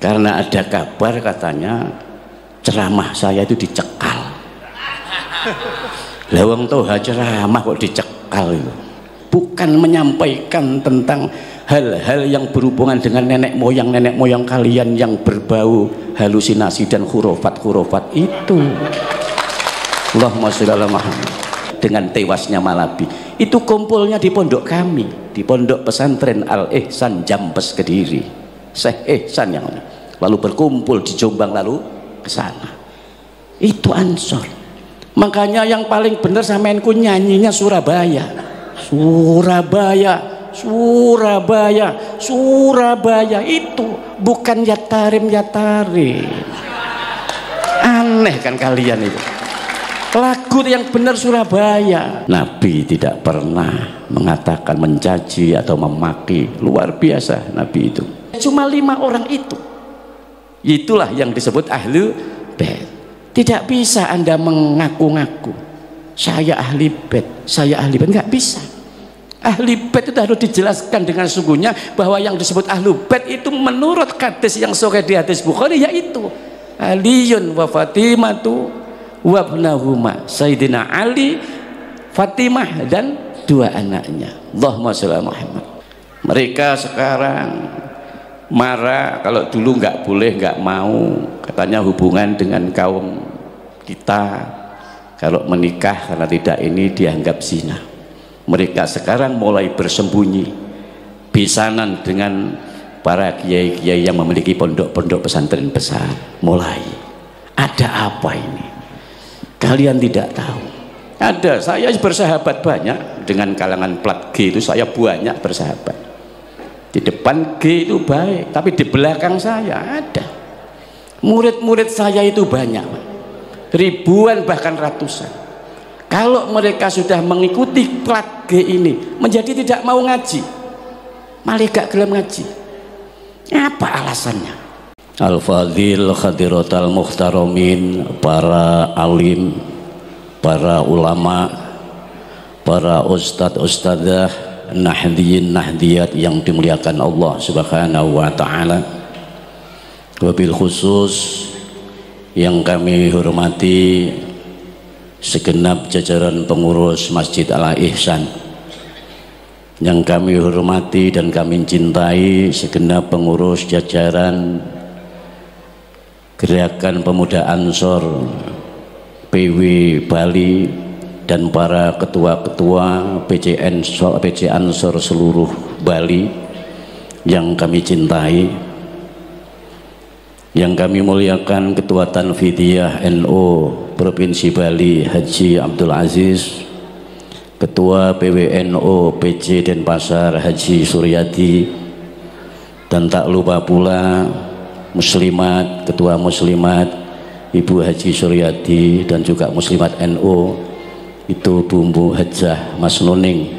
karena ada kabar katanya ceramah saya itu dicekal. Lawang Toha ceramah kok dicekal itu. Bukan menyampaikan tentang hal-hal yang berhubungan dengan nenek moyang kalian yang berbau halusinasi dan khurafat itu. Allahumma sholli ala Muhammad. Dengan tewasnya Malabi itu kumpulnya di pondok kami, di pondok pesantren Al Ihsan Jambes Kediri, Syekh Ihsan yang lalu berkumpul di Jombang lalu ke sana. Itu Ansor. Makanya yang paling benar samenku nyanyinya Surabaya itu bukan Yatarim. Aneh kan kalian itu. Lagu yang benar Surabaya. Nabi tidak pernah mengatakan mencaci atau memaki. Luar biasa Nabi itu. Cuma 5 orang itu. Itulah yang disebut ahlu bait. Tidak bisa Anda mengaku-ngaku saya ahli bait, nggak bisa. Ahli bait itu harus dijelaskan dengan sungguhnya bahwa yang disebut ahlu bait itu menurut hadis yang sahih di hadis Bukhari yaitu Aliyun wa Fatimatu wabnahuma, Sayyidina Ali, Fatimah dan 2 anaknya. Allahumma sholli ala Muhammad. Mereka sekarang marah kalau dulu nggak boleh, nggak mau, katanya hubungan dengan kaum kita kalau menikah karena tidak ini dianggap zina. Mereka sekarang mulai bersembunyi pisanan dengan para kiai-kiai yang memiliki pondok-pondok pesantren besar. Mulai ada apa ini? Kalian tidak tahu. Ada, saya bersahabat banyak dengan kalangan plat G itu, saya banyak bersahabat. Di depan G itu baik, tapi di belakang saya ada. Murid-murid saya itu banyak, ribuan bahkan ratusan. Kalau mereka sudah mengikuti plat G ini, menjadi tidak mau ngaji, malah gak gelem ngaji. Apa alasannya? Al-Fadhil Khadiratul Muhtaramin, para alim, para ulama, para ustadz-ustadzah, nahdiyin nahdiyat yang dimuliakan Allah Subhanahu wa taala. Wabil khusus yang kami hormati segenap jajaran pengurus Masjid Al Ihsan, yang kami hormati dan kami cintai segenap pengurus jajaran Gerakan Pemuda Ansor PW Bali dan para ketua-ketua PC Ansor seluruh Bali yang kami cintai, yang kami muliakan Ketua Tanfidiyah NU Provinsi Bali Haji Abdul Aziz, Ketua PWNU PC Denpasar Haji Suryadi, dan tak lupa pula Muslimat, Ketua Muslimat Ibu Haji Suryadi, dan juga Muslimat NU itu Bumbu Hajah Mas Nuning,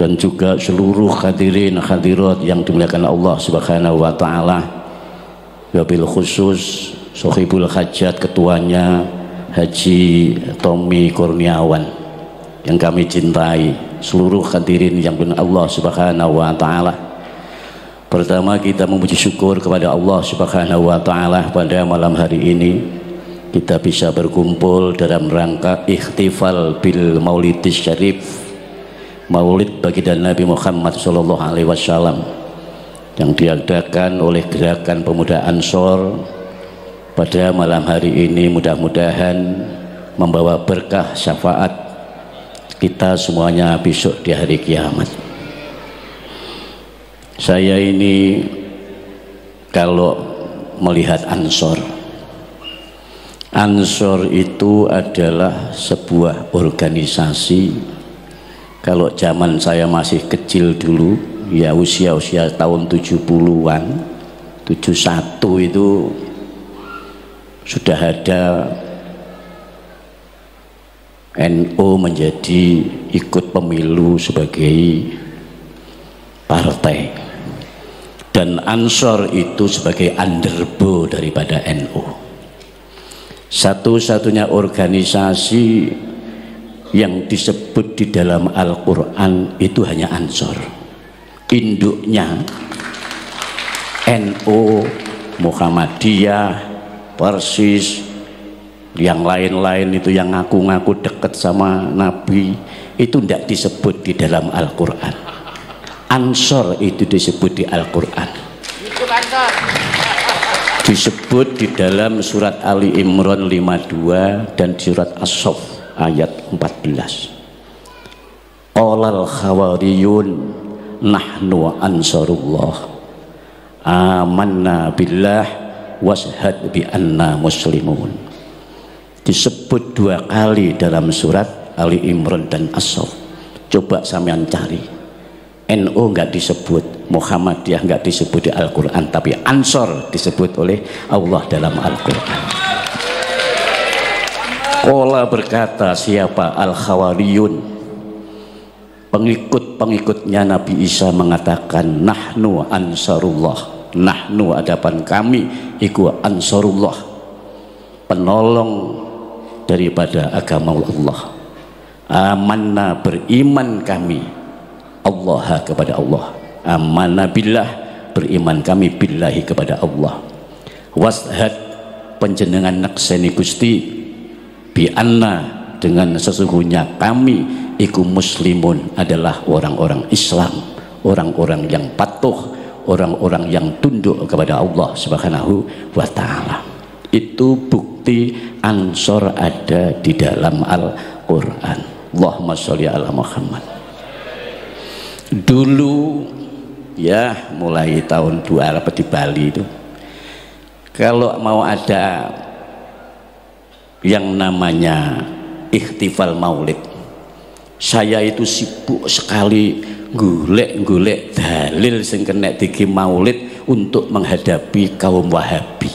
dan juga seluruh hadirin hadirat yang dimuliakan Allah Subhanahu wa taala. Wabil khusus Sohibul Hajat ketuanya Haji Tommy Kurniawan yang kami cintai, seluruh hadirin yang benar Allah Subhanahu wa taala. Pertama kita memuji syukur kepada Allah Subhanahu wa taala pada malam hari ini kita bisa berkumpul dalam rangka ikhtifal bil Maulidis Syarif, Maulid baginda Nabi Muhammad sallallahu alaihi wasallam yang diadakan oleh Gerakan Pemuda Ansor pada malam hari ini. Mudah-mudahan membawa berkah syafaat kita semuanya besok di hari kiamat. Saya ini kalau melihat Ansor itu adalah sebuah organisasi. Kalau zaman saya masih kecil dulu, ya usia tahun 70-an, 71 itu sudah ada NU menjadi ikut pemilu sebagai partai, dan Ansor itu sebagai underbo daripada NU. Satu-satunya organisasi yang disebut di dalam Al-Quran itu hanya Ansor. Induknya NU Muhammadiyah, Persis, yang lain-lain itu yang ngaku-ngaku dekat sama Nabi, itu tidak disebut di dalam Al-Quran. Ansor itu disebut di Al-Quran, disebut di dalam surat Ali Imran 52 dan surat As-Saff ayat 14. Qolal khawariyun nahnu ansarullah amanna billah washhad bi anna muslimun. Disebut 2 kali dalam surat Ali Imran dan As-Saff. Coba sampean cari, NU enggak disebut, Muhammadiyah enggak disebut di Al-Quran, tapi Ansor disebut oleh Allah dalam Al-Quran. Qala berkata siapa? Al-Khawariyun, pengikut-pengikutnya Nabi Isa mengatakan nahnu ansarullah, nahnu hadapan kami iku ansarullah, penolong daripada agama Allah. Amanna, beriman kami Allah kepada Allah. Amanna billah, beriman kami billahi kepada Allah. Washad, panjenengan nakseni Gusti, bi anna, dengan sesungguhnya kami iku muslimun, adalah orang-orang Islam, orang-orang yang patuh, orang-orang yang tunduk kepada Allah Subhanahu wa ta'ala. Itu bukti Ansor ada di dalam Al-Quran. Allahumma sholli ala Muhammad. Dulu ya, mulai tahun 2000 di Bali itu, kalau mau ada yang namanya ikhtifal maulid, saya itu sibuk sekali golek-golek dalil sing kena diki maulid untuk menghadapi kaum Wahabi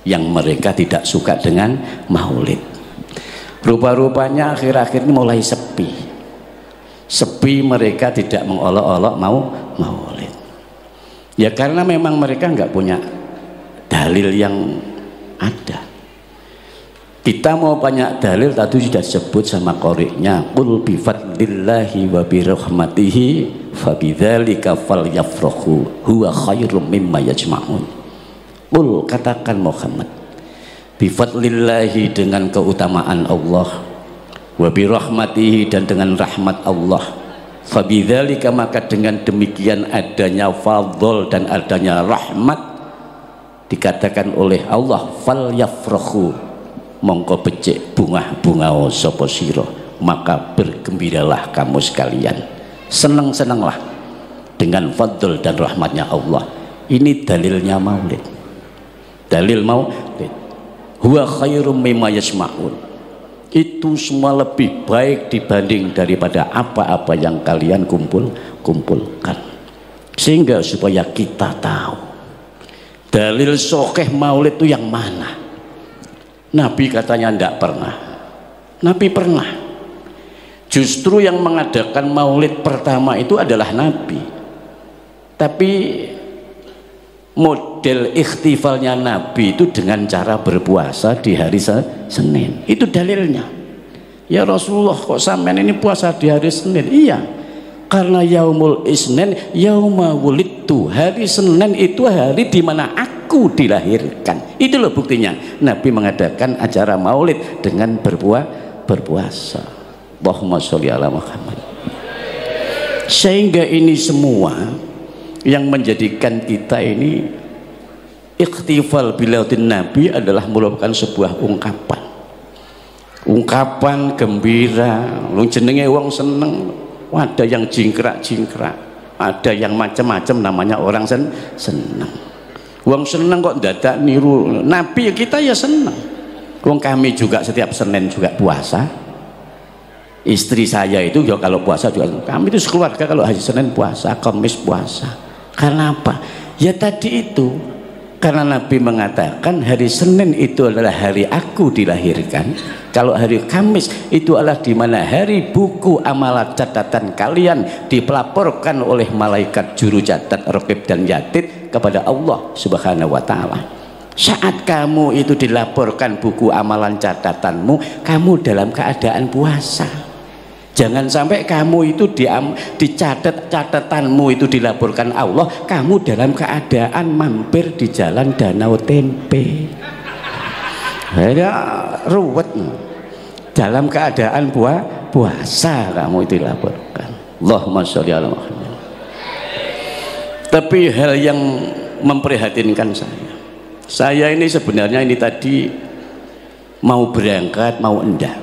yang mereka tidak suka dengan maulid. Rupa-rupanya akhir-akhir ini mulai sepi, mereka tidak mengolok-olok mau maulid. Ya karena memang mereka nggak punya dalil yang ada. Kita mau banyak dalil, tadi sudah sebut sama qori'nya, qul bi fadlillahi wa bi rahmatihi fabidzalika falyafrahu huwa khairum mimma yajma'un. Qul, katakan Muhammad, bi fadlillahi, dengan keutamaan Allah, wa bi rahmatihi, dan dengan rahmat Allah, fabidzalika, maka dengan demikian adanya fadl dan adanya rahmat, dikatakan oleh Allah falyafrahu, mongko becik bunga-bunga sapa sira, maka bergembiralah kamu sekalian, senang-senanglah dengan fadl dan rahmatnya Allah. Ini dalilnya maulid, dalil maulid. Huwa khairum mimma yasma'un, itu semua lebih baik dibanding daripada apa-apa yang kalian kumpulkan. Sehingga supaya kita tahu dalil sahih maulid itu yang mana. Nabi katanya tidak pernah. Nabi pernah. Justru yang mengadakan maulid pertama itu adalah Nabi. Tapi model ikhtifalnya Nabi itu dengan cara berpuasa di hari Senin. Itu dalilnya. Ya Rasulullah, kok sampean ini puasa di hari Senin? Iya, karena yaumul isnin yauma wulidtu, hari Senin itu hari di mana aku dilahirkan. Itu loh buktinya Nabi mengadakan acara maulid dengan berpuasa. Allahumma sholli ala Muhammad. Sehingga ini semua yang menjadikan kita ini ikhtifal bilaudin Nabi adalah merupakan sebuah ungkapan gembira. Lu jenenge wong seneng, ada yang jingkrak-jingkrak, ada yang macam-macam, namanya orang seneng. Wong seneng kok dadak niru Nabi, kita ya seneng. Wong kami juga setiap Senin juga puasa. Istri saya itu ya kalau puasa juga, kami itu sekeluarga kalau hari Senin puasa, Kamis puasa. Karena apa? Ya tadi itu, karena Nabi mengatakan hari Senin itu adalah hari aku dilahirkan. Kalau hari Kamis itu adalah di mana hari buku amalan catatan kalian dipelaporkan oleh malaikat juru catat Raqib dan Yatid kepada Allah Subhanahu wa ta'ala. Saat kamu itu dilaporkan buku amalan catatanmu, kamu dalam keadaan puasa. Jangan sampai kamu itu dicatat catatanmu itu dilaporkan Allah, kamu dalam keadaan mampir di jalan Danau Tempe. Ya ruwet. Dalam keadaan puasa kamu itu dilaporkan. Allahumma sholli ala Muhammad. Tapi hal yang memprihatinkan saya ini sebenarnya ini tadi mau berangkat mau enggak,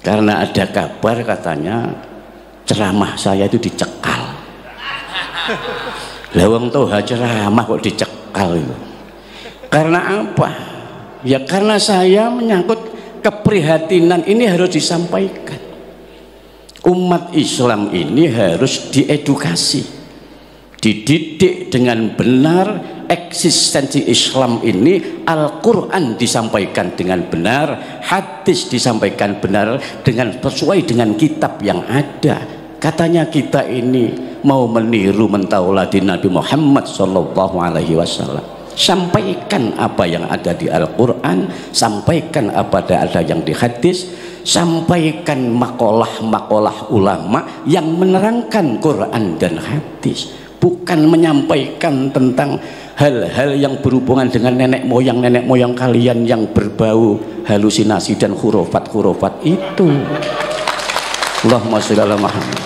karena ada kabar katanya ceramah saya itu dicekal. Lawang toha ceramah kok dicekal itu. Karena apa? Ya karena saya menyangkut keprihatinan ini harus disampaikan. Umat Islam ini harus diedukasi, dididik dengan benar. Eksistensi Islam ini, Al-Quran disampaikan dengan benar, hadis disampaikan benar dengan sesuai dengan kitab yang ada. Katanya kita ini mau meniru mentauladi Nabi Muhammad SAW. Sampaikan apa yang ada di Al-Quran, sampaikan apa ada yang di hadis, sampaikan makalah-makalah ulama yang menerangkan Quran dan hadis, bukan menyampaikan tentang hal-hal yang berhubungan dengan nenek moyang kalian yang berbau halusinasi dan khurafat itu. Allahumma sholli ala Muhammad.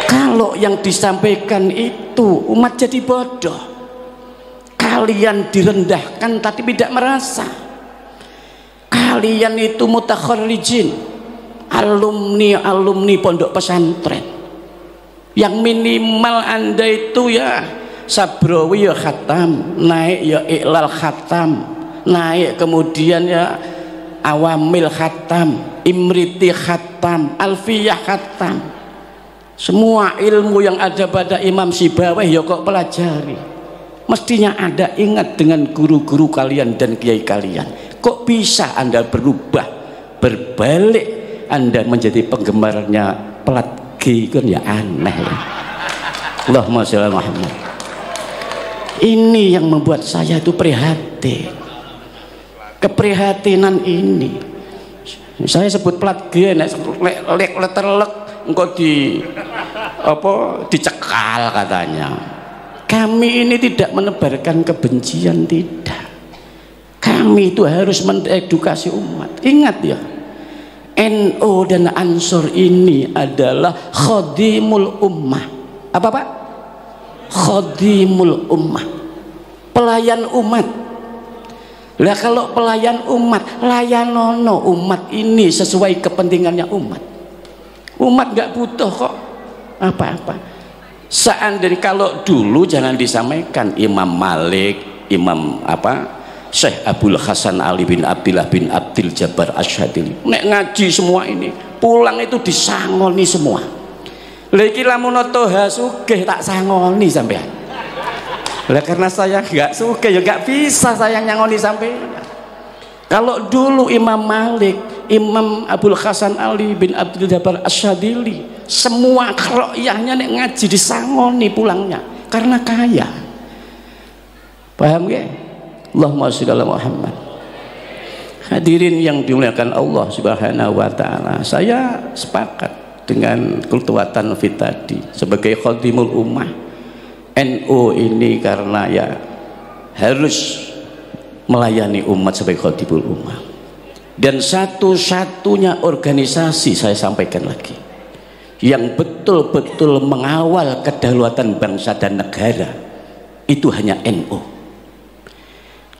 Kalau yang disampaikan itu umat jadi bodoh, kalian direndahkan tapi tidak merasa. Kalian itu mutakharrijin, alumni pondok pesantren, yang minimal Anda itu ya Sabrawi ya khatam, naik ya Iqlal khatam, naik kemudian ya Awamil khatam, Imriti khatam, Alfiyah khatam. Semua ilmu yang ada pada Imam Sibawayh ya kok pelajari. Mestinya Anda ingat dengan guru-guru kalian dan kiai kalian. Kok bisa Anda berubah, berbalik Anda menjadi penggemarnya pelat G, kan ya aneh ya. Allahumma sholli ala Muhammad. Ini yang membuat saya itu prihatin. Keprihatinan ini saya sebut plat G, letter lek engkau dicekal katanya. Kami ini tidak menebarkan kebencian, tidak. Kami itu harus mengedukasi umat. Ingat ya, NU dan Ansor ini adalah khadimul ummah. Apa Pak? Khadimul ummah, pelayan umat. Lah kalau pelayan umat, layanono umat ini sesuai kepentingannya umat. Umat nggak butuh kok apa-apa. Seandainya kalau dulu jangan disampaikan Imam Malik, Imam Syekh Abdul Hasan Ali bin Abdillah bin Abdil Jabbar Asyadili, nek ngaji semua ini pulang itu disangoni semua. Lagi lamun toha sugih tak sangoni sampean. Lah karena saya nggak sugih ya nggak bisa saya nyangoni sampean. Kalau dulu Imam Malik, Imam Abdul Hasan Ali bin Abdul Jabbar Asyadili, semua kroyahnya nek ngaji disangoni pulangnya karena kaya. Paham ya? Allahumma sholli ala Muhammad. Hadirin yang dimuliakan Allah Subhanahu wa taala, saya sepakat dengan Kultuwatan Fit tadi sebagai khadimul ummah. NU ini karena ya harus melayani umat sebagai khadimul ummah, dan satu-satunya organisasi, saya sampaikan lagi, yang betul-betul mengawal kedaulatan bangsa dan negara itu hanya NU.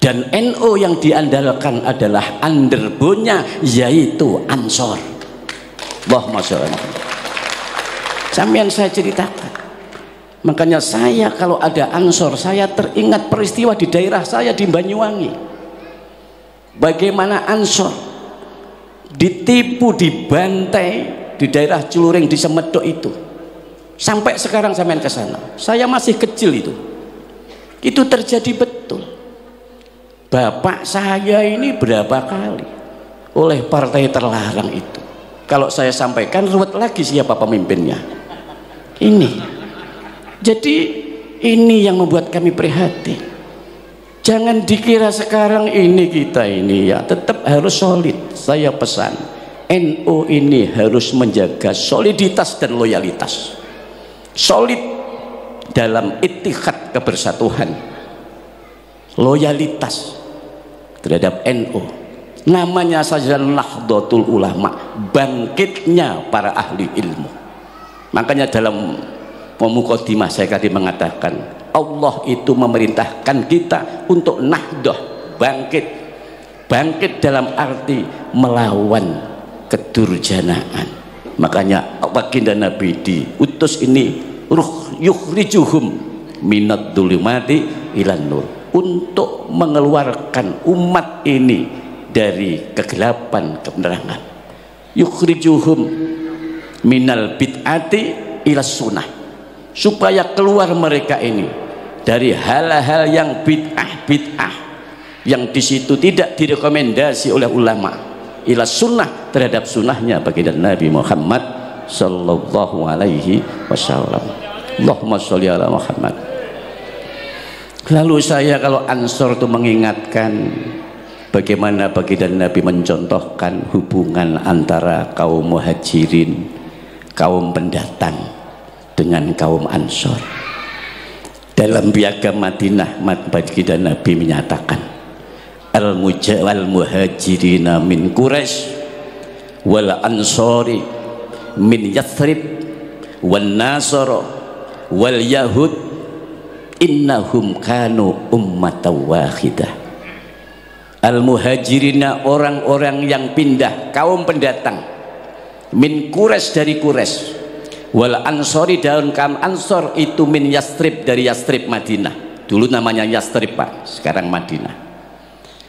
Dan NU yang diandalkan adalah underbone-nya yaitu Ansor. Allahumma sholli ala Muhammad. Sampeyan saya ceritakan. Makanya saya kalau ada Ansor, saya teringat peristiwa di daerah saya di Banyuwangi. Bagaimana Ansor ditipu, dibantai di daerah Celuring di Semedok itu. Sampai sekarang sampean ke sana. Saya masih kecil itu. Itu terjadi betul. Bapak saya ini berapa kali oleh partai terlarang itu. Kalau saya sampaikan ruwet lagi siapa pemimpinnya. Ini. Jadi ini yang membuat kami prihatin. Jangan dikira sekarang ini kita ini ya tetap harus solid. Saya pesan NU ini harus menjaga soliditas dan loyalitas, solid dalam ittihad kebersatuan, loyalitas terhadap NU. Namanya saja Nahdlatul Ulama, bangkitnya para ahli ilmu. Makanya dalam mukadimah saya tadi mengatakan, Allah itu memerintahkan kita untuk nahdah, bangkit dalam arti melawan kedurjanaan. Makanya baginda Nabi diutus ini yukhrijuhum minad dzulumati ilan nur, untuk mengeluarkan umat ini dari kegelapan kebenaran. Yukhrijuhum minal bid'ati ila sunnah, supaya keluar mereka ini dari hal-hal yang bid'ah yang di situ tidak direkomendasi oleh ulama, ila sunnah, terhadap sunnahnya baginda Nabi Muhammad sallallahu alaihi wasallam. Allahumma sholli ala Muhammad. Lalu saya kalau Ansor itu mengingatkan bagaimana baginda Nabi mencontohkan hubungan antara kaum muhajirin, kaum pendatang, dengan kaum Ansor. Dalam piagam Madinah, baginda Nabi menyatakan, al muhajirina min Quraisy wal ansori min Yathrib wan nasara wal yahud innahum kanu ummatan wahidah. Al muhajirina, orang-orang yang pindah, kaum pendatang, min Quraisy, dari Quraisy, wal ansori, daun kaum Ansor itu min Yathrib, dari Yathrib Madinah. Dulu namanya Yathrib Pak, sekarang Madinah.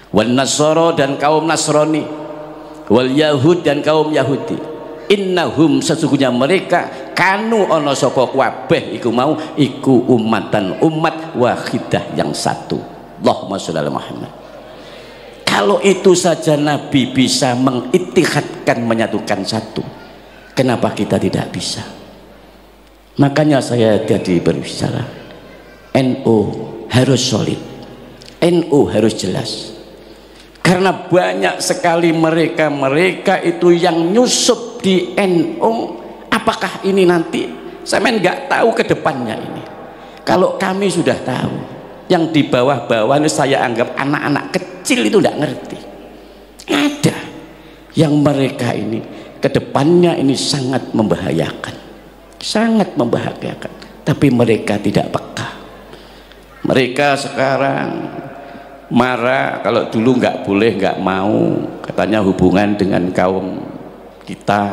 Wal nasara, dan kaum Nasrani, wal yahud, dan kaum Yahudi. Innahum, sesungguhnya mereka, kanu ono sapa kabeh iku mau iku ummatan, umat wahidah, yang satu. Allahumma sholli ala Muhammad. Kalau itu saja Nabi bisa mengittihadkan, menyatukan satu, kenapa kita tidak bisa? Makanya saya tadi berbicara, NU harus solid, NU harus jelas. Karena banyak sekali mereka itu yang nyusup di NU. Apakah ini nanti saya nggak tahu ke depannya ini. Kalau kami sudah tahu, yang di bawah-bawah ini saya anggap anak-anak kecil itu tidak ngerti. Ada yang mereka ini ke depannya ini sangat membahayakan, sangat membahayakan. Tapi mereka tidak peka. Mereka sekarang marah kalau dulu nggak boleh, nggak mau, katanya hubungan dengan kaum kita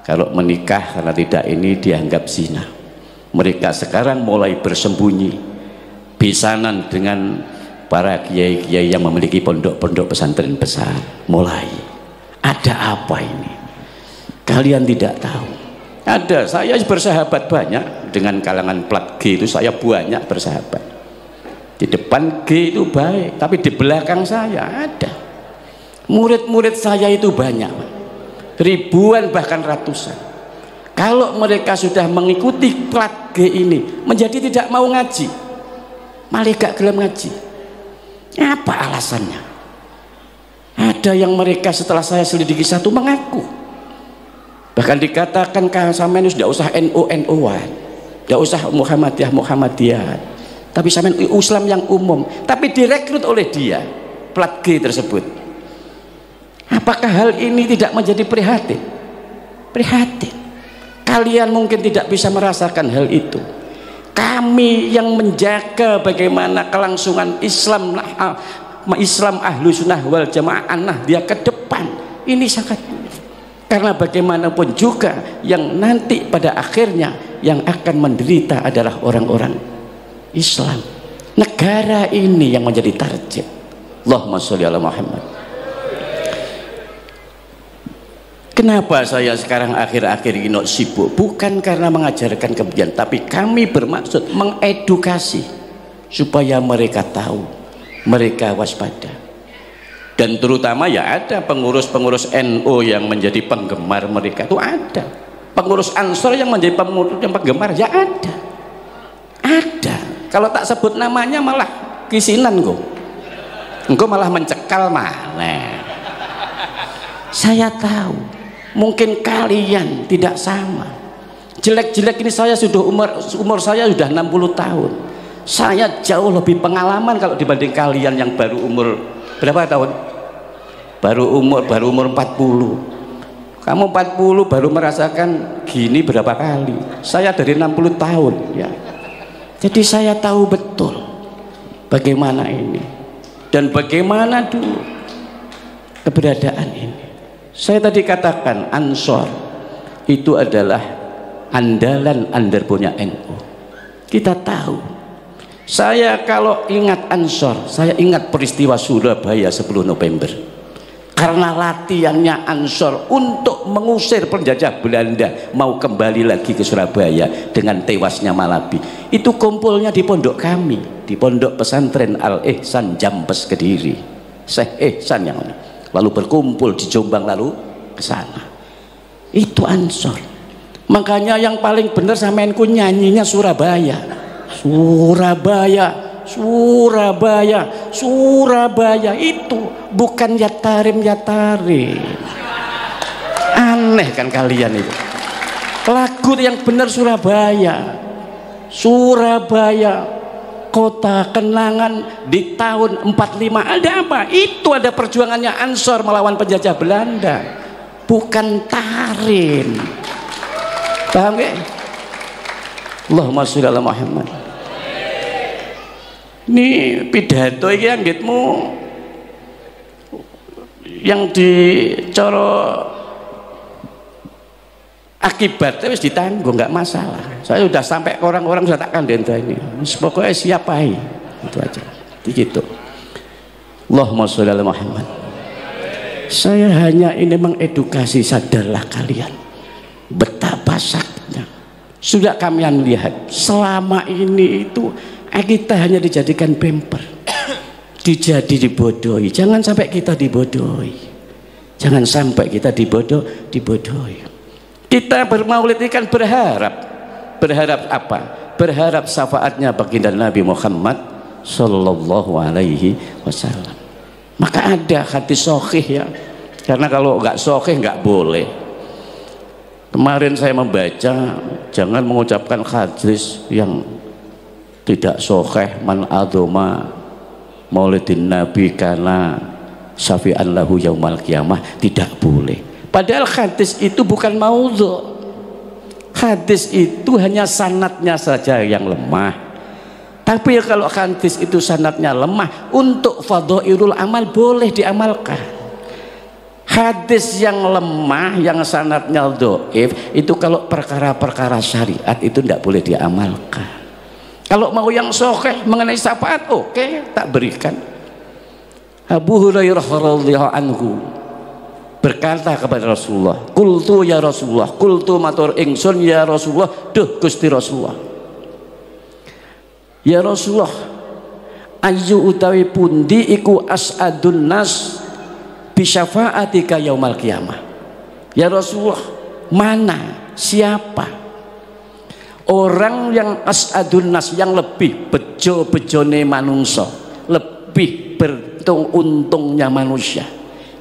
kalau menikah karena tidak ini dianggap zina. Mereka sekarang mulai bersembunyi, besanan dengan para kiai-kiai yang memiliki pondok-pondok pesantren besar. Mulai ada apa ini? Kalian tidak tahu. Ada, saya bersahabat banyak dengan kalangan plat G itu, saya banyak bersahabat. Di depan G itu baik, tapi di belakang saya ada murid-murid saya itu banyak, ribuan bahkan ratusan. Kalau mereka sudah mengikuti plat G ini, menjadi tidak mau ngaji, malah gak gelem ngaji. Apa alasannya? Ada yang mereka setelah saya selidiki satu mengaku, bahkan dikatakan sama ini sudah usah NU-NU-an, tidak usah Muhammadiyah, tapi sampai Islam yang umum, tapi direkrut oleh dia plat G tersebut. Apakah hal ini tidak menjadi prihatin? Prihatin. Kalian mungkin tidak bisa merasakan hal itu. Kami yang menjaga bagaimana kelangsungan Islam ahlu sunnah wal jamaah dia ke depan, ini sangat, karena bagaimanapun juga yang nanti pada akhirnya yang akan menderita adalah orang-orang Islam. Negara ini yang menjadi target. Allahumma sholli ala Muhammad. Kenapa saya sekarang akhir-akhir ini sibuk? Bukan karena mengajarkan kebencian, tapi kami bermaksud mengedukasi supaya mereka tahu, mereka waspada. Dan terutama ya ada pengurus-pengurus NU yang menjadi penggemar mereka itu ada. Pengurus Ansor yang menjadi penggemar ya ada. Ada. Kalau tak sebut namanya malah kisinan kok. Engkau malah mencekal mana. Saya tahu mungkin kalian tidak sama. Jelek-jelek ini saya sudah umur saya sudah 60 tahun. Saya jauh lebih pengalaman kalau dibanding kalian yang baru umur berapa tahun? Baru umur 40. Kamu 40 baru merasakan gini berapa kali? Saya dari 60 tahun ya. Jadi saya tahu betul bagaimana ini dan bagaimana dulu keberadaan ini. Saya tadi katakan Ansor itu adalah andalan underpunya NU. Kita tahu. Saya kalau ingat Ansor, saya ingat peristiwa Surabaya 10 November. Karena latihannya Ansor untuk mengusir penjajah Belanda mau kembali lagi ke Surabaya dengan tewasnya Malabi. Itu kumpulnya di pondok kami, di pondok pesantren Al-Ihsan Jampes Kediri. Syekh Ihsan yang mana? Lalu berkumpul di Jombang lalu ke sana. Itu Ansor. Makanya yang paling benar samenku nyanyinya Surabaya. Surabaya, Surabaya, Surabaya itu bukan Yatarim. Aneh kan kalian itu. Lagu yang benar Surabaya. Surabaya, kota kenangan di tahun 45. Ada apa? Itu ada perjuangannya Ansor melawan penjajah Belanda. Bukan Tarim. Paham gak? Allahumma sholli ala Muhammad. Ini pidato iki anggitmu yang dicoro akibatnya wis ditanggung, nggak masalah. Saya sudah sampai ke orang-orang sudah tak kandenta ini. Pokoknya siapa itu aja. Begitu. Allahumma sholli ala Muhammad. Saya hanya ini mengedukasi, sadarlah kalian betapa sakitnya. Sudah kalian lihat selama ini itu kita hanya dijadikan bemper, dibodohi. Jangan sampai kita dibodohi. Jangan sampai kita dibodohi. Kita bermaulid ini kan berharap apa? Berharap syafaatnya baginda Nabi Muhammad Sallallahu Alaihi Wasallam. Maka ada hadis sahih ya. Karena kalau nggak sahih nggak boleh. Kemarin saya membaca, jangan mengucapkan hadis yang tidak sahih, man adzama maulidin nabi kana syafi'an lahu yaumal qiyamah, tidak boleh. Padahal hadis itu bukan maudhu. Hadis itu hanya sanadnya saja yang lemah. Tapi kalau hadis itu sanadnya lemah, untuk fadhailul amal boleh diamalkan. Hadis yang lemah, yang sanadnya dhaif, itu kalau perkara-perkara syariat itu tidak boleh diamalkan. Kalau mau yang sahih mengenai syafaat, oke, tak berikan. Abu Hurairah radhiyallahu anhu berkata kepada Rasulullah, "Qultu ya Rasulullah, qultu matur ingsun ya Rasulullah, duh Gusti Rasulullah. Ya Rasulullah, ayu utawi pundi iku as'adun nas bi syafaatika yaumal qiyamah." Ya Rasulullah, mana, siapa orang yang as'adun nas, yang lebih bejo-bejone manungsa, lebih beruntung-untungnya manusia,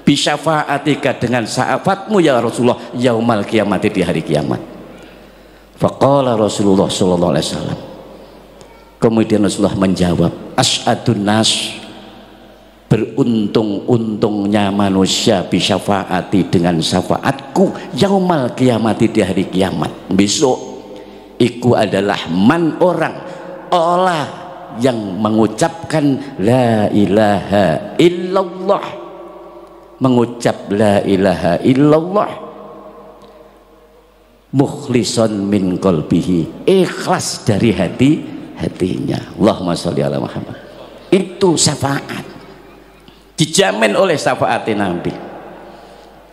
bisyafaatika dengan syafaatmu ya Rasulullah yaumal kiamati, di hari kiamat. Faqala Rasulullah sallallahu alaihi wasallam, kemudian Rasulullah menjawab, as'adun nas, beruntung-untungnya manusia, bisyafaati, dengan syafaatku yaumal kiamati, di hari kiamat besok. Iku adalah man, orang Allah yang mengucapkan la ilaha illallah, mengucap la ilaha illallah mukhlishon min qalbihi, ikhlas dari hatinya. Allahumma sholli ala Muhammad. Itu syafaat, dijamin oleh syafaat Nabi.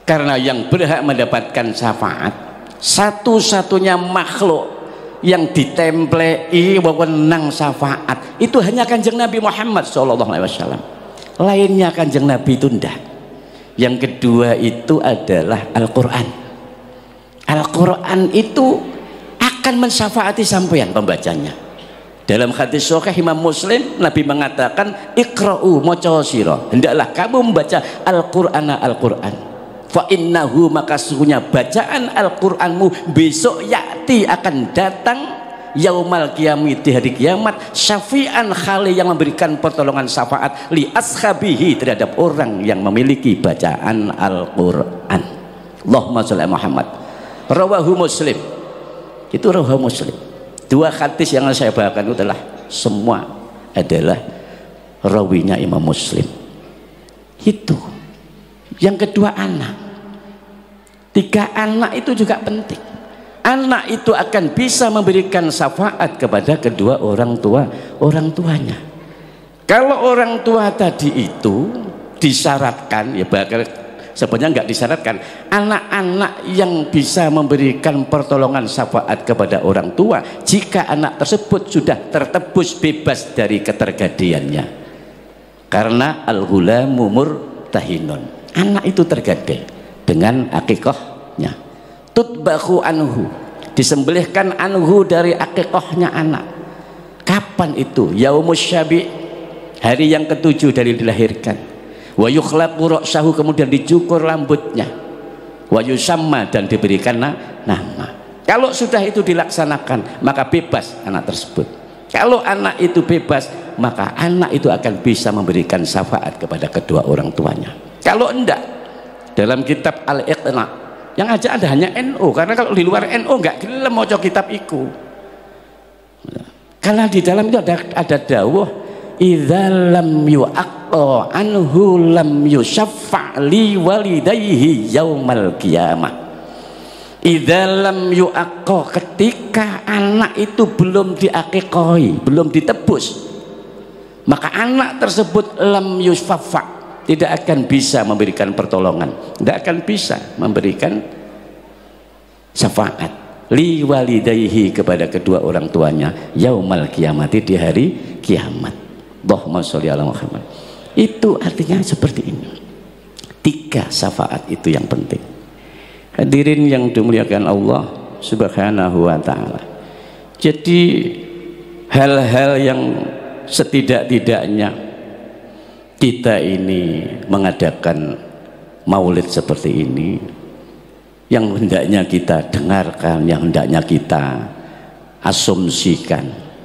Karena yang berhak mendapatkan syafaat, satu-satunya makhluk yang ditemplei wewenang syafaat itu hanya Kanjeng Nabi Muhammad sallallahu alaihi wasallam. Lainnya Kanjeng Nabi itu ndak. Yang kedua itu adalah Al-Qur'an. Al-Qur'an itu akan mensyafaati sampeyan pembacanya. Dalam hadis sahih Imam Muslim, Nabi mengatakan, "Iqra'u maca sira." Hendaklah kamu membaca Al-Qur'ana, Al-Qur'an. fa innahu maka sesungguhnya bacaan Al-Qur'anmu besok yakti akan datang yaumal qiyamah di hari kiamat syafi'an khali yang memberikan pertolongan syafaat li ashabihi terhadap orang yang memiliki bacaan Al-Qur'an. Allahumma sholli Muhammad. Rawahu Muslim. Itu rawahu Muslim. Dua hadis yang saya bawakan itu adalah semua adalah rawinya Imam Muslim. Itu. Yang kedua anak. 3 anak itu juga penting. Anak itu akan bisa memberikan syafaat kepada kedua orang tuanya. Kalau orang tua tadi itu disyaratkan, ya bakal sebenarnya nggak disyaratkan, anak-anak yang bisa memberikan pertolongan syafaat kepada orang tua jika anak tersebut sudah tertebus bebas dari ketergadaiannya, karena al-ghulamu murtahinun, anak itu tergadai dengan akikahnya, tutbahu anhu, disembelihkan anhu dari akikahnya anak. Kapan itu? Yaumus syabi', hari yang ke-7 dari dilahirkan. Wa yukhlaqu ra'sahu, kemudian dicukur rambutnya. Wa yusamma, dan diberikan nama. Kalau sudah itu dilaksanakan, maka bebas anak tersebut. Kalau anak itu bebas, maka anak itu akan bisa memberikan syafaat kepada kedua orang tuanya. Kalau enggak, dalam kitab Al-Iqna yang aja ada hanya NU, karena kalau di luar NU enggak gelem maca kitab iku. Karena di dalam itu ada dawuh idza lam yu'aqqa anhu lam yusyaffa li walidayhi yaumal qiyamah. Idza lam yu'aqqa, ketika anak itu belum diakikoi, belum ditebus, maka anak tersebut lam yusyaffa, tidak akan bisa memberikan pertolongan, tidak akan bisa memberikan syafaat li walidayhi kepada kedua orang tuanya yaumal qiyamati, di hari kiamat. Allahumma sholli ala Muhammad. Itu artinya seperti ini. 3 syafaat itu yang penting. Hadirin yang dimuliakan Allah Subhanahu wa ta'ala. Jadi hal-hal yang setidak-tidaknya kita ini mengadakan maulid seperti ini, yang hendaknya kita dengarkan, yang hendaknya kita asumsikan,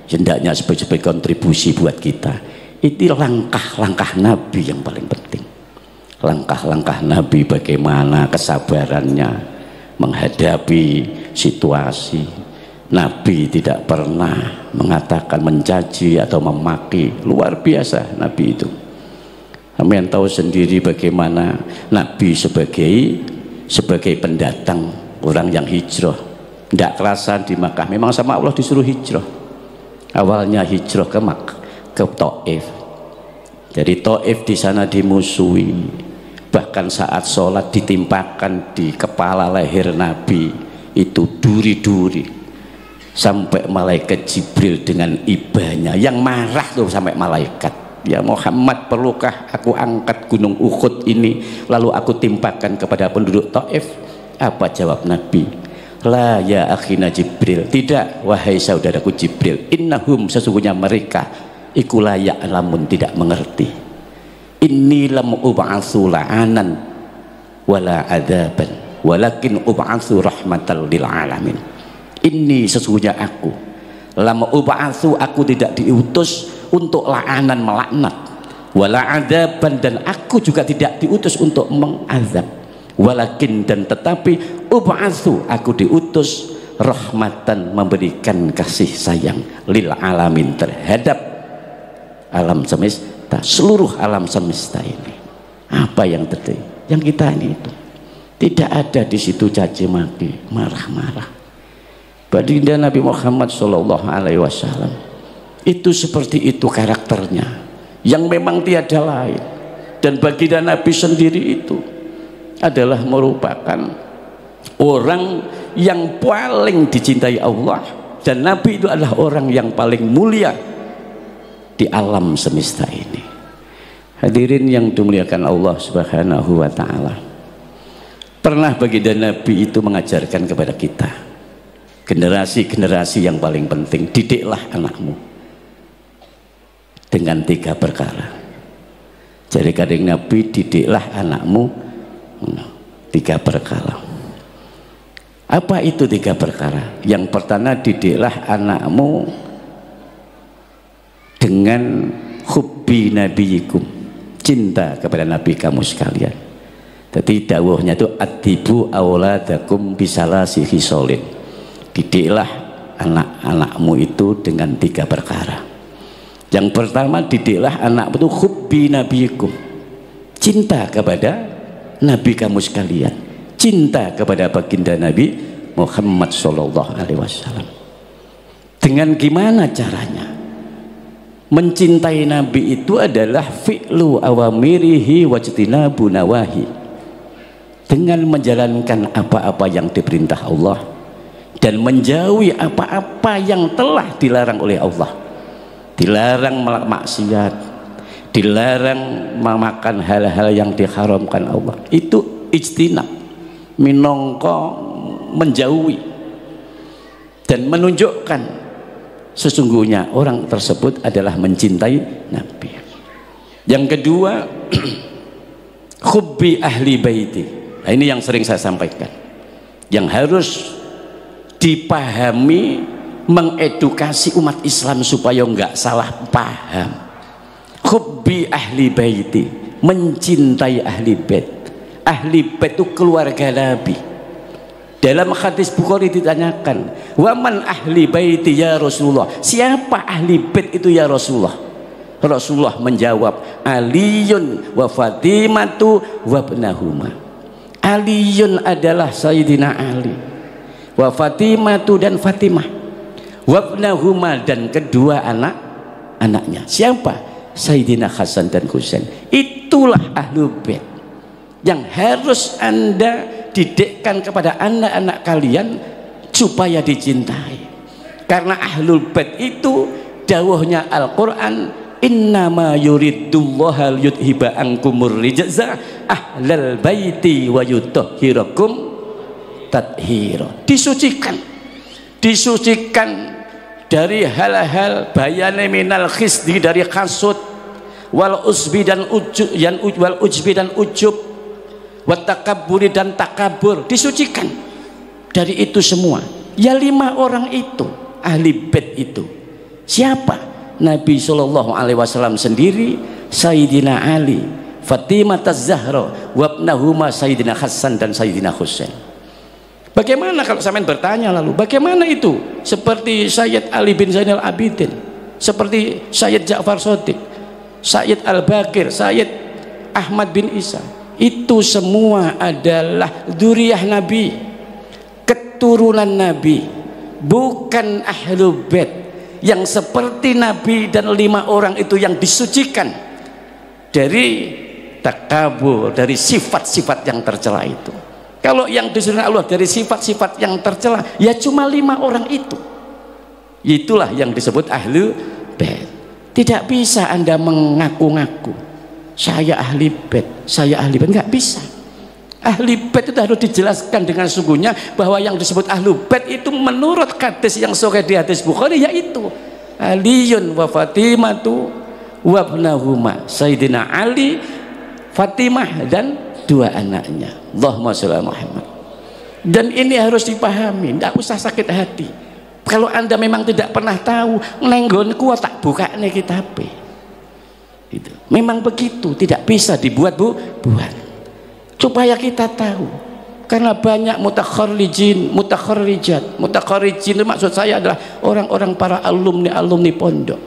hendaknya sebagai kontribusi buat kita. Itu langkah-langkah Nabi yang paling penting. Langkah-langkah Nabi bagaimana kesabarannya menghadapi situasi. Nabi tidak pernah mengatakan mencaci atau memaki. Luar biasa Nabi itu. Kalian tahu sendiri bagaimana Nabi sebagai pendatang, orang yang hijrah, tidak kerasa di Makkah. Memang sama Allah disuruh hijrah. Awalnya hijrah ke Taif. Dari Taif di sana dimusuhi, bahkan saat sholat ditimpakan di kepala leher Nabi itu duri-duri, sampai malaikat Jibril dengan ibanya yang marah tuh, sampai malaikat, ya Muhammad, perlukah aku angkat gunung Uhud ini lalu aku timpakan kepada penduduk Taif? Apa jawab Nabi? La ya akhina Jibril, tidak wahai saudaraku Jibril, innahum, sesungguhnya mereka iku la ya'lamun, tidak mengerti. Inni lam ub'atsu la'anan wala adzaban walakin ub'atsu rahmatan lil alamin. Inni, sesungguhnya aku, lam ub'atsu, aku tidak diutus untuk la'anan, melaknat, wala adzaban, dan aku juga tidak diutus untuk mengazab, walakin, dan tetapi, ub'atsu, aku diutus rahmatan, memberikan kasih sayang, lil alamin, terhadap alam semesta, seluruh alam semesta ini. Apa yang terjadi? Yang kita ini itu tidak ada di situ caci maki, marah-marah. Baginda Nabi Muhammad Shallallahu Alaihi Wasallam itu seperti itu karakternya, yang memang tiada lain. Dan baginda Nabi sendiri itu adalah merupakan orang yang paling dicintai Allah, dan Nabi itu adalah orang yang paling mulia di alam semesta ini. Hadirin yang dimuliakan Allah Subhanahu wa ta'ala, pernah baginda Nabi itu mengajarkan kepada kita, generasi-generasi yang paling penting, didiklah anakmu dengan 3 perkara. Jadi kadang Nabi, didiklah anakmu 3 perkara. Apa itu 3 perkara? Yang pertama, didiklah anakmu dengan hubbi nabiyikum, cinta kepada nabi kamu sekalian. Jadi dawuhnya itu adibu auladakum bisalasi khisolin, didiklah anak-anakmu itu dengan 3 perkara. Yang pertama, didiklah anak itu hubbi nabiyikum, cinta kepada nabi kamu sekalian, cinta kepada baginda Nabi Muhammad sallallahu alaihi wasallam. Dengan gimana caranya? Mencintai nabi itu adalah fi'lu awamirihi wajtinabu nawahi, dengan menjalankan apa-apa yang diperintah Allah dan menjauhi apa-apa yang telah dilarang oleh Allah. Dilarang maksiat, dilarang memakan hal-hal yang diharamkan Allah. Itu ijtinab, minangka menjauhi dan menunjukkan sesungguhnya orang tersebut adalah mencintai Nabi. Yang kedua, hubbi ahli baiti. Nah, ini yang sering saya sampaikan, yang harus dipahami, mengedukasi umat Islam supaya enggak salah paham. Hubbi ahli baiti, mencintai ahli bait. Ahli bait itu keluarga Nabi. Dalam hadis Bukhari ditanyakan, waman ahli baiti ya Rasulullah, siapa ahli bait itu ya Rasulullah? Rasulullah menjawab, Aliyun wa Fatimatu wa ibnahuma. Aliyun adalah Sayyidina Ali, wa Fatimatu dan Fatimah, wabnahuma dan kedua anak-anaknya. Siapa? Sayyidina Hasan dan Husain. Itulah ahlul bait yang harus Anda didikkan kepada anak-anak kalian supaya dicintai. Karena ahlul bait itu dawuhnya Al-Qur'an, innama yuridullahu liyudhiba ankumur rijza ahlal baiti wa yutahhirakum tathira. Disucikan dari hal-hal bayane minal khisdi, dari kasut, wal usbi dan ujub, wat takabburi dan takabur, disucikan dari itu semua. Ya 5 orang itu ahli bait itu. Siapa? Nabi sallallahu alaihi wasallam sendiri, Sayyidina Ali, Fatimah Az-Zahra, wabnahuma Sayyidina Hasan dan Sayyidina Husain. Bagaimana kalau sampean bertanya lalu, bagaimana itu? Seperti Sayyid Ali bin Zainal Abidin, seperti Sayyid Ja'far Shadiq, Sayyid Al-Baqir, Sayyid Ahmad bin Isa. Itu semua adalah dzurriyyah Nabi, keturunan Nabi, bukan ahlul bait yang seperti Nabi dan 5 orang itu yang disucikan dari takabur, dari sifat-sifat yang tercela itu. Kalau yang disuruh Allah dari sifat-sifat yang tercela, ya cuma 5 orang itu. Itulah yang disebut ahlu bait. Tidak bisa Anda mengaku-ngaku saya ahli bait, saya ahli bait, nggak bisa. Ahli bait itu harus dijelaskan dengan sungguhnya bahwa yang disebut ahlu bait itu menurut hadis yang sahih di hadis Bukhari, yaitu Aliyun wa Fatimatu wa ibnahuma, Sayyidina Ali, Fatimah dan 2 anaknya. Allahumma sholli Muhammad. Dan ini harus dipahami, tidak usah sakit hati. Kalau Anda memang tidak pernah tahu, nenggonku tak buka nih kitab. Gitu. Memang begitu, tidak bisa dibuat buat. Supaya kita tahu. Karena banyak mutakharrijin, mutakharrijat. Mutakharrijin itu maksud saya adalah orang-orang para alumni pondok.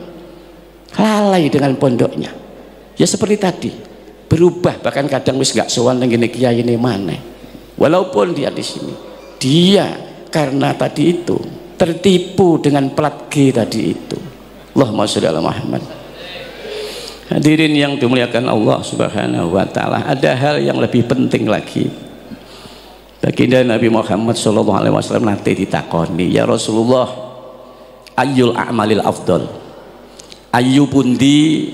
Lalai dengan pondoknya. Ya seperti tadi, berubah, bahkan kadang wis gak sowan ning ngene kiai ini mana, walaupun dia di sini, dia karena tadi itu tertipu dengan plat G tadi itu. Allahumma sholli ala Muhammad. Hadirin yang dimuliakan Allah Subhanahu wa taala, ada hal yang lebih penting lagi. Baginda Nabi Muhammad sallallahu alaihi wasallam nanti ditakoni, ya Rasulullah, ayyul a'malil afdal? Ayu pundi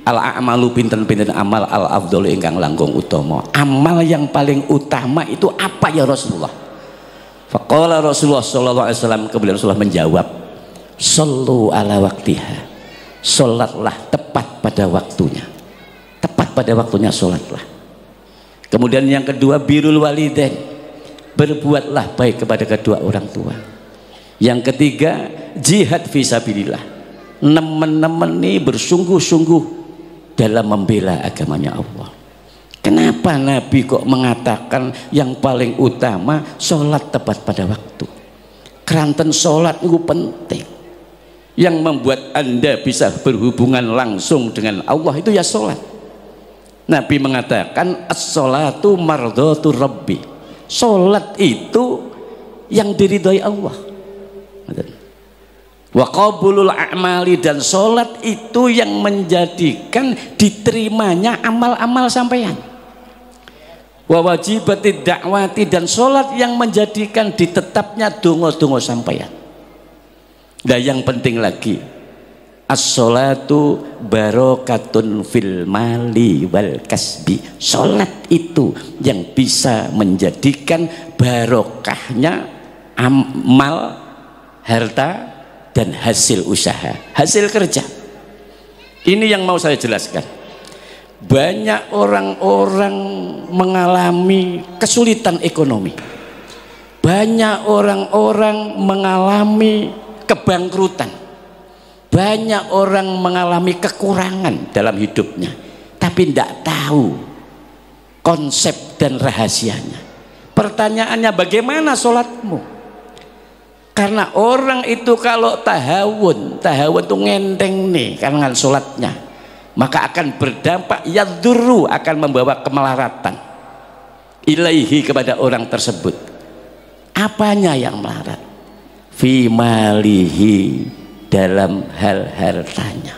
al-a'malu pinten-pinten amal al-afdhalu ingkang langkung utama. Amal yang paling utama itu apa ya Rasulullah? Faqala Rasulullah sallallahu alaihi wasallam, kemudian Rasulullah menjawab, shollu ala waktiha, sholatlah tepat pada waktunya. Tepat pada waktunya sholatlah. Kemudian yang kedua, birrul walidain, berbuatlah baik kepada kedua orang tua. Yang ketiga, jihad fisabilillah, nemen-nemeni bersungguh-sungguh dalam membela agamanya Allah. Kenapa Nabi kok mengatakan yang paling utama sholat tepat pada waktu? Keranten sholat itu penting. Yang membuat Anda bisa berhubungan langsung dengan Allah itu ya sholat. Nabi mengatakan as-sholatu mardhatu rabbi, sholat itu yang diridhoi Allah. Wa qabulul a'mali, dan sholat itu yang menjadikan diterimanya amal-amal sampeyan. Wa wajibatid da'wati, dan sholat yang menjadikan ditetapnya donga-donga sampeyan. Dan yang penting lagi, as-sholatu barokatun fil mali wal kasbi, sholat itu yang bisa menjadikan barokahnya amal, harta, dan hasil usaha, hasil kerja. Ini yang mau saya jelaskan. Banyak orang-orang mengalami kesulitan ekonomi, banyak orang-orang mengalami kebangkrutan, banyak orang mengalami kekurangan dalam hidupnya, tapi tidak tahu konsep dan rahasianya. Pertanyaannya, bagaimana sholatmu? Karena orang itu kalau tahawun itu ngenteng nih karena sholatnya, maka akan berdampak yadurru, akan membawa kemelaratan ilaihi, kepada orang tersebut. Apanya yang melarat? Fi malihi, dalam hal hartanya.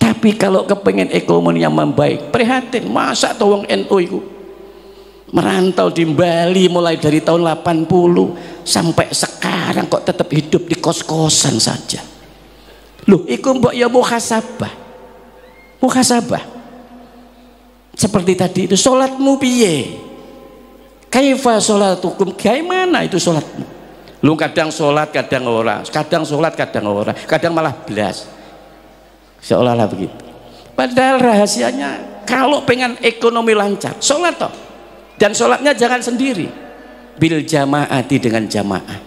Tapi kalau kepengen ekonomi yang membaik, prihatin, masa tawang NU itu merantau di Bali mulai dari tahun 80 sampai sekarang kok tetap hidup di kos-kosan saja. Loh, iku mbok ya muhasabah. Muhasabah. Seperti tadi itu, sholatmu piye? Kaifa sholatukum? Bagaimana itu sholatmu? Lu kadang sholat, kadang ora, kadang sholat, kadang ora, kadang malah belas. Seolah-olah begitu. Padahal rahasianya, kalau pengen ekonomi lancar, sholat toh. Dan sholatnya jangan sendiri, bil jamaati, dengan jamaah.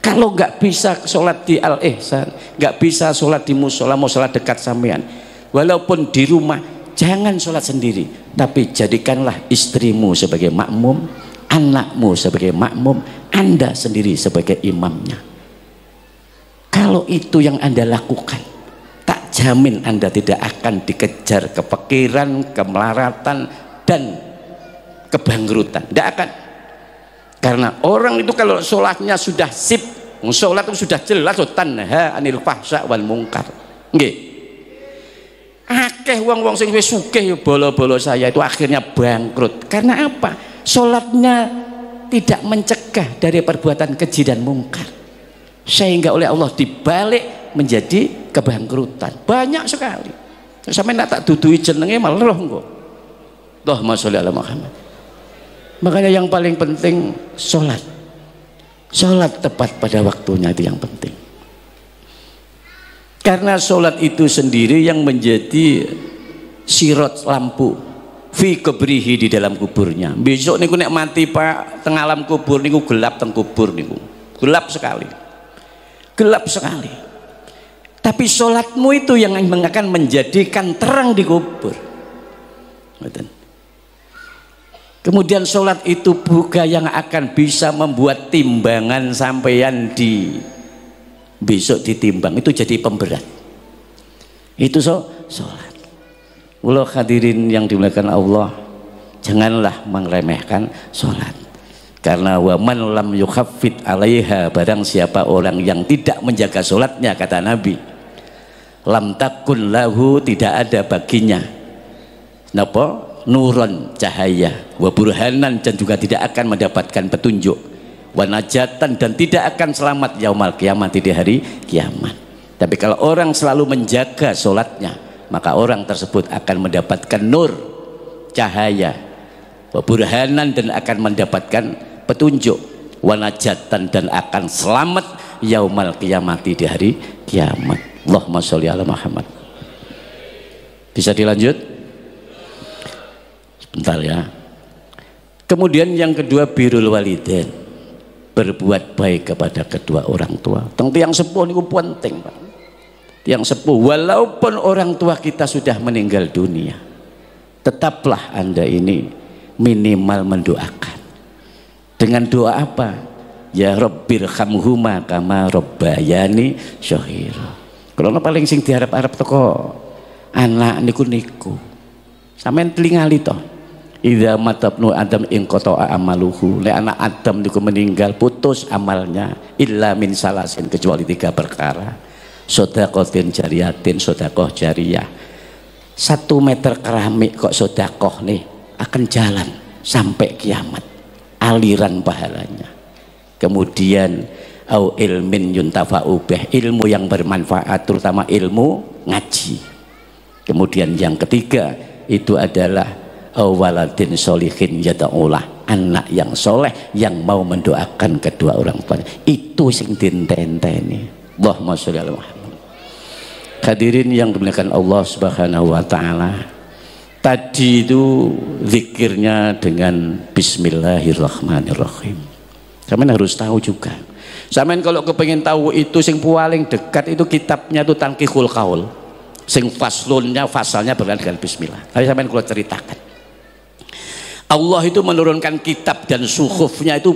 Kalau nggak bisa sholat di al-ihsan, nggak bisa sholat di musola dekat sampean, walaupun di rumah, jangan sholat sendiri, tapi jadikanlah istrimu sebagai makmum, anakmu sebagai makmum, Anda sendiri sebagai imamnya. Kalau itu yang Anda lakukan, tak jamin Anda tidak akan dikejar kepikiran, kemelaratan, dan kebangkrutan. Tidak akan. Karena orang itu kalau sholatnya sudah sip, sholat itu sudah jelas, tanha anil fahsya wal munkar. Nggih. Akeh wong-wong sing wis sugih bolo-bolo saya itu akhirnya bangkrut. Karena apa? Sholatnya tidak mencegah dari perbuatan keji dan mungkar, sehingga oleh Allah dibalik menjadi kebangkrutan. Banyak sekali. Sampai nak tak dudui jenenge malah roh engko. Allahumma sholli ala Muhammad. Makanya yang paling penting sholat. Sholat tepat pada waktunya, itu yang penting. Karena sholat itu sendiri yang menjadi sirot lampu fi kubrihi, di dalam kuburnya. Besok niku nek mati Pak teng alam kubur niku gelap, teng kubur niku gelap sekali, gelap sekali. Tapi sholatmu itu yang akan menjadikan terang di kubur. Betul. Kemudian sholat itu juga yang akan bisa membuat timbangan sampeyan di besok ditimbang itu jadi pemberat. Itu sholat. Ulah hadirin yang dimuliakan Allah, janganlah meremehkan sholat. Karena waman lam yukhaffit alaiha, barang siapa orang yang tidak menjaga sholatnya, kata Nabi, lam takun lahu, tidak ada baginya napa? Nuron, cahaya, wa burhanan, dan juga tidak akan mendapatkan petunjuk, wa najatan, dan tidak akan selamat yaumal kiamat, di hari kiamat. Tapi kalau orang selalu menjaga sholatnya, maka orang tersebut akan mendapatkan nur, cahaya, wa burhanan, dan akan mendapatkan petunjuk, wa najatan, dan akan selamat yaumal kiamat, di hari kiamat. Allahumma sholli ala Muhammad. Bisa dilanjut? Bentar ya. Kemudian yang kedua birrul walidain, berbuat baik kepada kedua orang tua. Tiang sepuh niku penting, Pak. Tiang sepuh walaupun orang tua kita sudah meninggal dunia, tetaplah Anda ini minimal mendoakan. Dengan doa apa? Ya Rabbirhamhuma kama rabbayani shaghira. Kalau paling sing diharap-harap teko anak niku sampean telingali toh. Idza matabnu adam ing qata'a amaluhu, le anak Adam niku meninggal putus amalnya illa min salasin, kecuali 3 perkara. Sedaqatin jariyatin, sedekah jariyah. 1 meter keramik kok sedekah nih akan jalan sampai kiamat, aliran pahalanya. Kemudian au ilmin yuntafa'u bih, ilmu yang bermanfaat, terutama ilmu ngaji. Kemudian yang ketiga itu adalah waladin solihin yada'ulah, anak yang soleh yang mau mendoakan kedua orang tuanya. Itu sing dintenteni. Allahumma sholli ala Muhammad. Hadirin yang dimuliakan Allah Subhanahu wa taala, tadi itu zikirnya dengan bismillahirrahmanirrahim. Kalian harus tahu juga. Sampeyan kalau kepengen tahu itu sing paling dekat itu kitabnya itu Tanqihul Qaul. Sing fasalnya berkaitan dengan bismillah. Tapi sampeyan kalau ceritakan, Allah itu menurunkan kitab dan suhufnya itu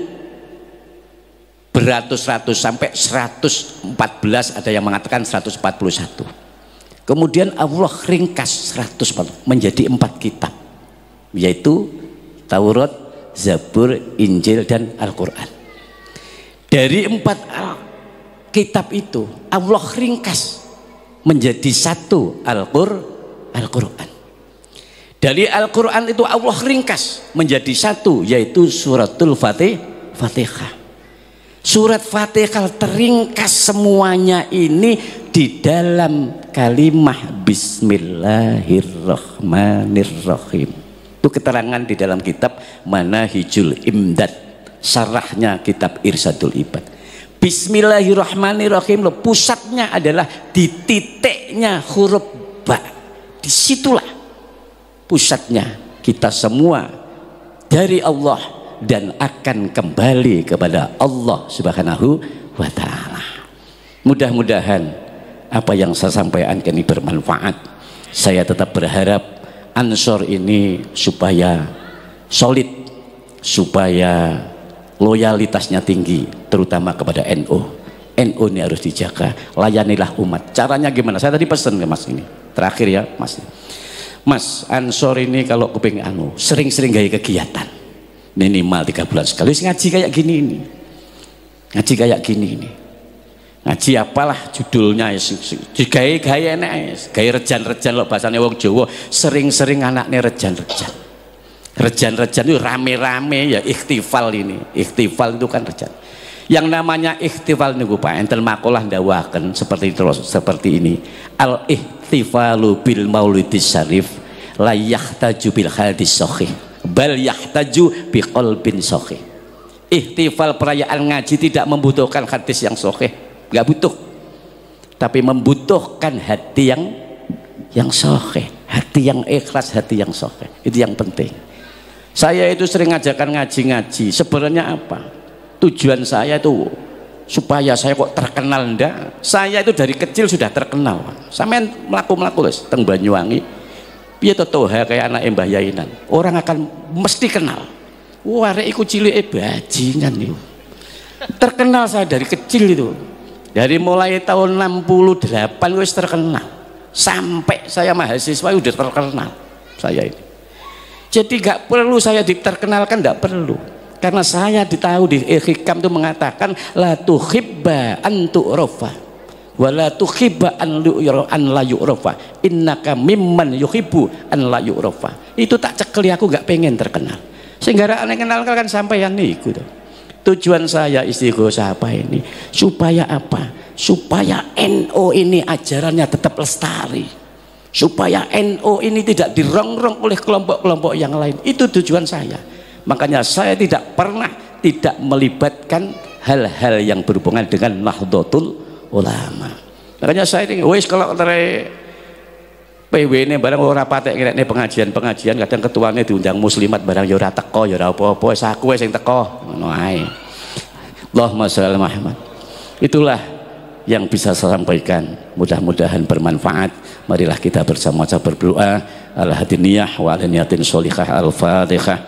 beratus-ratus sampai 114, ada yang mengatakan 141. Kemudian Allah ringkas 100 menjadi 4 kitab, yaitu Taurat, Zabur, Injil dan Al-Quran. Dari 4 kitab itu Allah ringkas menjadi 1 Al-Quran. Dari Al-Quran itu Allah ringkas menjadi 1, yaitu suratul Fatihah. Surat Fatihah teringkas semuanya ini di dalam kalimah Bismillahirrahmanirrahim. Itu keterangan di dalam kitab Manahijul Imdad, sarahnya kitab Irsadul Ibad. Bismillahirrahmanirrahim, pusatnya adalah di titiknya huruf ba. Disitulah pusatnya kita semua dari Allah dan akan kembali kepada Allah Subhanahu wa taala. Mudah-mudahan apa yang saya sampaikan ini bermanfaat. Saya tetap berharap Ansor ini supaya solid, supaya loyalitasnya tinggi, terutama kepada NU. NU ini harus dijaga, layanilah umat. Caranya gimana? Saya tadi pesan ke Mas ini, terakhir ya Mas, Ansor ini kalau kepingin sering-sering gaya kegiatan minimal 3 bulan sekali ngaji kayak gini ini, ngaji kayak gini ini, ngaji apalah judulnya, gaya enak, gaya rejan-rejan loh bahasanya wong Jawa, sering-sering anaknya rejan-rejan itu rame-rame ya, ikhtifal ini, ikhtifal itu kan rejan. Yang namanya ikhtifal niku Pak enten makalah ndawaken seperti ini. Al ihtifalu bil maulidis syarif la yahtaju bil hadis sahih bal yahtaju bi qalbin sahih. Ihtifal perayaan ngaji tidak membutuhkan hadis yang sahih, enggak butuh. Tapi membutuhkan hati yang sahih, hati yang ikhlas, hati yang sahih. Itu yang penting. Saya itu sering ngajakan ngaji-ngaji. Sebenarnya apa? Tujuan saya itu supaya saya kok terkenal ndak. Saya itu dari kecil sudah terkenal. Sampeyan mlaku-mlaku wis teng Banyuwangi. Piye to toha kayak anak Mbah Yainan. Orang akan mesti kenal. Wah, arek iku cilike bajingan niku. Terkenal saya dari kecil itu. Dari mulai tahun 68 wis terkenal. Sampai saya mahasiswa udah terkenal saya ini. Jadi gak perlu saya diterkenalkan, gak perlu. Karena saya ditahu di Hikam itu mengatakan la tuhibba an tu'rafa wa la tuhibba an la yu'rafa innaka mimman yuhibbu an la yu'rafa. Itu tak cekeli, aku gak pengen terkenal. Sehingga aneh kenal kan sampeyan niku tuh. Tujuan saya istighosah apa ini? Supaya apa? Supaya NU ini ajarannya tetap lestari. Supaya NU ini tidak dirongrong oleh kelompok-kelompok yang lain. Itu tujuan saya. Makanya saya tidak pernah tidak melibatkan hal-hal yang berhubungan dengan Nahdlatul Ulama. Makanya saya ini wis kalau PW ini barang ora patek kira ini pengajian kadang ketuanya diundang muslimat barang ya ora teko ya ora apa-apa wis aku sing teko ngono ae. Allahumma shalli Muhammad. Itulah yang bisa saya sampaikan, mudah-mudahan bermanfaat. Marilah kita bersama-sama berdoa. Al-hadiniyah wa al-niyatin sholihah. Al-Fatihah.